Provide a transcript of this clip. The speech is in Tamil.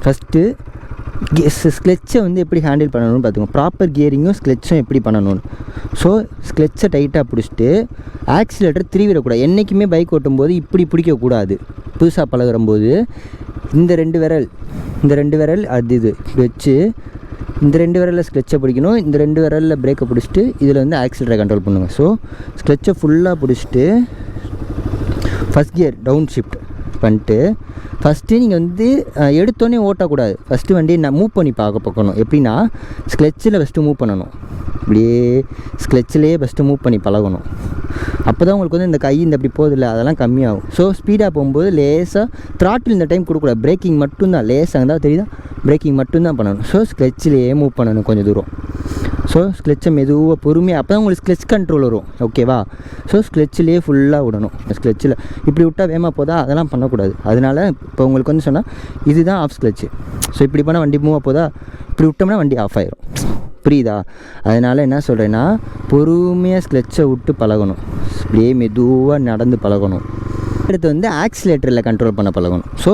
ஃபஸ்ட்டு ஸ்க்ளெட்சை வந்து எப்படி ஹேண்டில் பண்ணணும்னு பார்த்துக்கோங்க. ப்ராப்பர் கியரிங்கும் ஸ்க்ளெட்சும் எப்படி பண்ணணும்னு. ஸோ ஸ்க்ளெட்சை டைட்டாக பிடிச்சிட்டு ஆக்சிலேட்டர் திருவிடக்கூடாது. என்றைக்குமே பைக் ஓட்டும்போது இப்படி பிடிக்கக்கூடாது. புதுசாக பழகும்போது இந்த ரெண்டு விரல் அது இது வச்சு இந்த 2 விரலில் ஸ்க்ளெட்சை பிடிக்கணும். இந்த 2 விரலில் பிரேக்கை பிடிச்சிட்டு இதில் வந்து ஆக்சிலேட்டரை கண்ட்ரோல் பண்ணுங்கள். ஸோ ஸ்க்ளெட்சை ஃபுல்லாக பிடிச்சிட்டு ஃபஸ்ட் கியர் டவுன் ஷிஃப்ட் பண்ணிட்டு ஃபஸ்ட்டு நீங்கள் வந்து எடுத்தோடனே ஓட்டக்கூடாது. ஃபஸ்ட்டு வண்டி மூவ் பண்ணி பார்க்கணும். எப்படின்னா ஸ்க்ளெட்சில் ஃபஸ்ட்டு மூவ் பண்ணணும். இப்படியே ஸ்க்ளெட்சிலே ஃபஸ்ட்டு மூவ் பண்ணி பழகணும். அப்போ தான் உங்களுக்கு வந்து இந்த கை இந்த அப்படி போதில்லை அதெல்லாம் கம்மியாகும். ஸோ ஸ்பீடாக போகும்போது லேசாக த்ராட்டில் இந்த டைம் கொடுக்கூடாது. பிரேக்கிங் மட்டும்தான் லேசாக இருந்தால் தெரியுதா, பிரேக்கிங் மட்டும்தான் பண்ணணும். ஸோ ஸ்க்ளெட்சிலேயே மூவ் பண்ணணும் கொஞ்சம் தூரம். ஸோ ஸ்க்ளெட்சை மெதுவாக பொறுமையாக அப்போ தான் உங்களுக்கு ஸ்க்ளெட்ச் கண்ட்ரோல் வரும். ஓகேவா? ஸோ ஸ்க்ளெட்சிலே ஃபுல்லாக விடணும். ஸ்க்ளெட்சில் இப்படி விட்டால் வேகமாக போதா அதெல்லாம் பண்ணக்கூடாது. அதனால் இப்போ உங்களுக்கு வந்து சொன்னால் இதுதான் ஆஃப் ஸ்க்ளெட்சு. ஸோ இப்படி பண்ணால் வண்டி மூவாக போதா, இப்படி விட்டோம்னா வண்டி ஆஃப் ஆயிரும். புரியுதா? அதனால் என்ன சொல்கிறேன்னா பொறுமையாக ஸ்க்ளெட்சை விட்டு பழகணும். இப்படியே மெதுவாக நடந்து பழகணும். அடுத்து வந்து ஆக்சிலேட்டரில் கண்ட்ரோல் பண்ண பழகணும். ஸோ